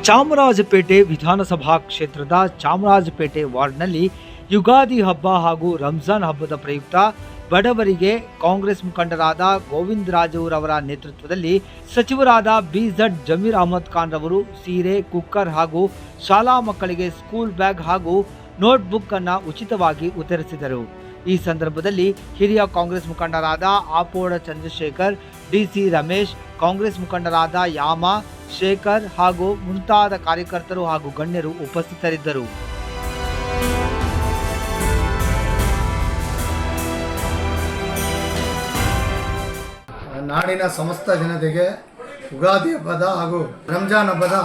ಚಾಮರಾಜಪೇಟೆ ವಿಧಾನಸಭಾ ಕ್ಷೇತ್ರದ ಚಾಮರಾಜಪೇಟೆ ವಾರ್ಡ್ನಲ್ಲಿ ಯುಗಾದಿ ಹಬ್ಬ ಹಾಗೂ ರಂಜಾನ್ ಹಬ್ಬದ ಪ್ರಯುಕ್ತ ಬಡವರಿಗೆ ಕಾಂಗ್ರೆಸ್ ಮುಖಂಡರಾದ ಗೋವಿಂದರಾಜರವರ ನೇತೃತ್ವದಲ್ಲಿ ಸಚಿವರಾದ ಬಿಜೆಡ್ ಜಮೀರ್ ಅಹಮದ್ ಖಾನ್ ರವರು ಸೀರೆ, ಕುಕ್ಕರ್ ಹಾಗೂ ಶಾಲಾ ಮಕ್ಕಳಿಗೆ ಸ್ಕೂಲ್ ಬ್ಯಾಗ್ ಹಾಗೂ ನೋಟ್ಬುಕ್ ಅನ್ನು ಉಚಿತವಾಗಿ ವಿತರಿಸಿದರು. ಈ ಸಂದರ್ಭದಲ್ಲಿ ಹಿರಿಯ ಕಾಂಗ್ರೆಸ್ ಮುಖಂಡರಾದ ಆಪೋಡ ಚಂದ್ರಶೇಖರ್, ಡಿಸಿ ರಮೇಶ್, ಕಾಂಗ್ರೆಸ್ ಮುಖಂಡರಾದ ಯಾಮ, ಶೇಖರ್ ಹಾಗೂ ಮುಂತಾದ ಕಾರ್ಯಕರ್ತರು ಹಾಗೂ ಗಣ್ಯರು ಉಪಸ್ಥಿತರಿದ್ದರು. ನಾಡಿನ ಸಮಸ್ತ ಜನತೆಗೆ ಯುಗಾದಿ ಹಬ್ಬದ ಹಾಗೂ ರಂಜಾನ್ ಹಬ್ಬದ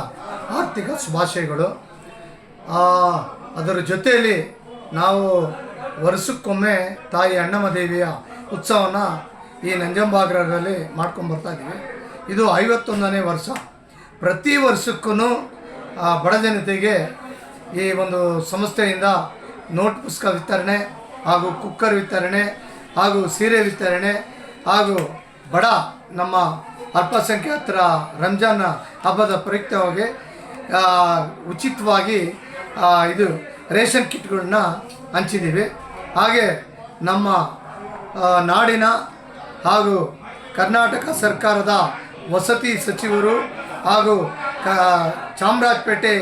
ಆರ್ಥಿಕ ಶುಭಾಶಯಗಳು. ಅದರ ಜೊತೆಯಲ್ಲಿ ನಾವು ವರ್ಷಕ್ಕೊಮ್ಮೆ ತಾಯಿ ಅಣ್ಣಮ್ಮ ದೇವಿಯ ಉತ್ಸವನ ಈ ನಂಜಂಬಾಗ್ರದಲ್ಲಿ ಮಾಡ್ಕೊಂಡು ಬರ್ತಾ ಇದ್ದೀವಿ. ಇದು 51ನೇ ವರ್ಷ. ಪ್ರತಿ ವರ್ಷಕ್ಕೂ ಬಡ ಜನತೆಗೆ ಈ ಒಂದು ಸಂಸ್ಥೆಯಿಂದ ನೋಟ್ ಪುಸ್ತಕ ವಿತರಣೆ ಹಾಗೂ ಕುಕ್ಕರ್ ವಿತರಣೆ ಹಾಗೂ ಸೀರೆ ವಿತರಣೆ ಹಾಗೂ ಬಡ ನಮ್ಮ ಅಲ್ಪಸಂಖ್ಯಾತರ ರಂಜಾನ್ ಹಬ್ಬದ ಪ್ರಯುಕ್ತವಾಗಿ ಉಚಿತವಾಗಿ ಇದು ರೇಷನ್ ಕಿಟ್ಗಳನ್ನ ಹಂಚಿದ್ದೀವಿ. ಹಾಗೆ ನಮ್ಮ ನಾಡಿನ ಹಾಗೂ ಕರ್ನಾಟಕ ಸರ್ಕಾರದ ವಸತಿ ಸಚಿವರು ಹಾಗೂ ಚಾಮರಾಜಪೇಟೆ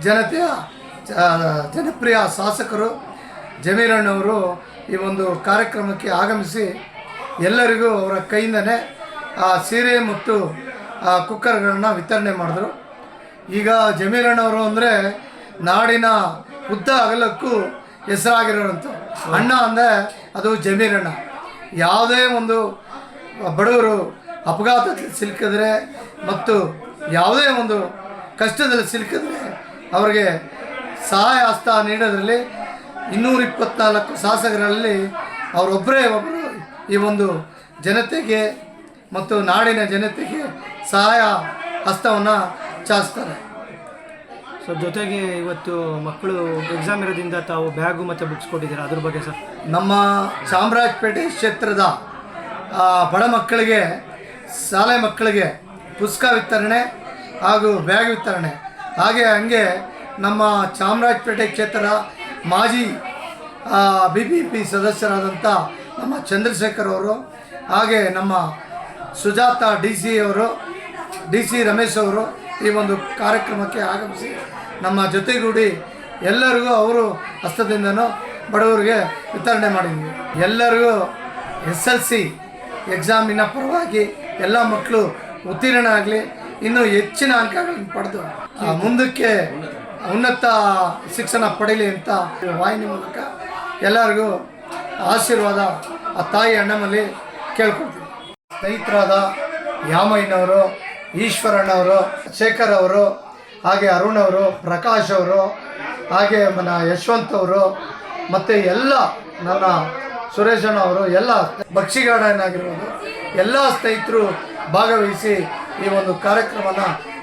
ಜನತೆಯ ಜನಪ್ರಿಯ ಶಾಸಕರು ಜಮೀರಣ್ಣವರು ಈ ಒಂದು ಕಾರ್ಯಕ್ರಮಕ್ಕೆ ಆಗಮಿಸಿ ಎಲ್ಲರಿಗೂ ಅವರ ಕೈಯಿಂದನೇ ಸೀರೆ ಮತ್ತು ಕುಕ್ಕರ್ಗಳನ್ನ ವಿತರಣೆ ಮಾಡಿದ್ರು. ಈಗ ಜಮೀರಣ್ಣವರು ಅಂದರೆ ನಾಡಿನ ಉದ್ದ ಅಗಲಕ್ಕೂ ಹೆಸರಾಗಿರೋಂಥ ಅಣ್ಣ ಅಂದರೆ ಅದು ಜಮೀರಣ್ಣ. ಯಾವುದೇ ಒಂದು ಬಡವರು ಅಪಘಾತದಲ್ಲಿ ಸಿಲುಕಿದ್ರೆ ಮತ್ತು ಯಾವುದೇ ಒಂದು ಕಷ್ಟದಲ್ಲಿ ಸಿಲುಕಿದ್ರೆ ಅವರಿಗೆ ಸಹಾಯ ಹಸ್ತ ನೀಡೋದ್ರಲ್ಲಿ 224 ಶಾಸಕರಲ್ಲಿ ಅವರೊಬ್ಬರೇ ಒಬ್ಬರು ಈ ಒಂದು ಜನತೆಗೆ ಮತ್ತು ನಾಡಿನ ಜನತೆಗೆ ಸಹಾಯ ಹಸ್ತವನ್ನು ಚಾಚ್ತಾರೆ. ಸೊ ಜೊತೆಗೆ ಇವತ್ತು ಮಕ್ಕಳು ಎಕ್ಸಾಮ್ ಇರೋದ್ರಿಂದ ತಾವು ಬ್ಯಾಗು ಮತ್ತು ಬುಕ್ಸ್ ಕೊಟ್ಟಿದ್ದೀರಾ, ಅದ್ರ ಬಗ್ಗೆ ಸರ್? ನಮ್ಮ ಚಾಮರಾಜಪೇಟೆ ಕ್ಷೇತ್ರದ ಬಡ ಮಕ್ಕಳಿಗೆ, ಶಾಲೆ ಮಕ್ಕಳಿಗೆ ಪುಸ್ತಕ ವಿತರಣೆ ಹಾಗೂ ಬ್ಯಾಗ್ ವಿತರಣೆ, ಹಂಗೆ ನಮ್ಮ ಚಾಮರಾಜಪೇಟೆ ಕ್ಷೇತ್ರದ ಮಾಜಿ BBP ಸದಸ್ಯರಾದಂಥ ನಮ್ಮ ಚಂದ್ರಶೇಖರ್ ಅವರು, ಹಾಗೆ ನಮ್ಮ ಸುಜಾತ DC ರಮೇಶ್ ಅವರು ಈ ಒಂದು ಕಾರ್ಯಕ್ರಮಕ್ಕೆ ಆಗಮಿಸಿ ನಮ್ಮ ಜೊತೆಗೂಡಿ ಎಲ್ಲರಿಗೂ ಅವರು ಹಸ್ತದಿಂದನೂ ಬಡವರಿಗೆ ವಿತರಣೆ ಮಾಡಿದ್ವಿ. ಎಲ್ಲರಿಗೂ SLC ಎಕ್ಸಾಮಿನ ಪರವಾಗಿ ಎಲ್ಲ ಮಕ್ಕಳು ಉತ್ತೀರ್ಣ ಆಗಲಿ, ಇನ್ನೂ ಹೆಚ್ಚಿನ ಅಂಕಗಳನ್ನು ಪಡೆದು ಮುಂದಕ್ಕೆ ಉನ್ನತ ಶಿಕ್ಷಣ ಪಡೀಲಿ ಅಂತ ವಾಹಿನಿ ಮೂಲಕ ಎಲ್ಲರಿಗೂ ಆಶೀರ್ವಾದ ಆ ತಾಯಿ ಅಣ್ಣಮಲ್ಲಿ ಕೇಳ್ಕೊಳ್ತೀವಿ. ಸ್ನೇಹಿತರಾದ ಯಾಮಯ್ಯನವರು, ಈಶ್ವರಣ್ಣವರು, ಶೇಖರ್ ಅವರು, ಹಾಗೆ ಅರುಣ್ ಅವರು, ಪ್ರಕಾಶ್ ಅವರು, ಹಾಗೆ ಯಶವಂತ್ ಅವರು, ಮತ್ತು ಎಲ್ಲ ನನ್ನ ಸುರೇಶಣ್ಣ ಅವರು, ಎಲ್ಲ ಭಕ್ಷಿಗಾಡನಾಗಿರ್ಬೋದು ಎಲ್ಲ ಸ್ನೇಹಿತರು ಭಾಗವಹಿಸಿ ಈ ಒಂದು ಕಾರ್ಯಕ್ರಮನ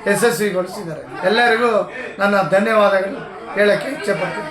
ಯಶಸ್ವಿಗೊಳಿಸಿದ್ದಾರೆ. ಎಲ್ಲರಿಗೂ ನನ್ನ ಧನ್ಯವಾದಗಳು ಹೇಳೋಕ್ಕೆ ಇಚ್ಛೆಪಡ್ತೀನಿ.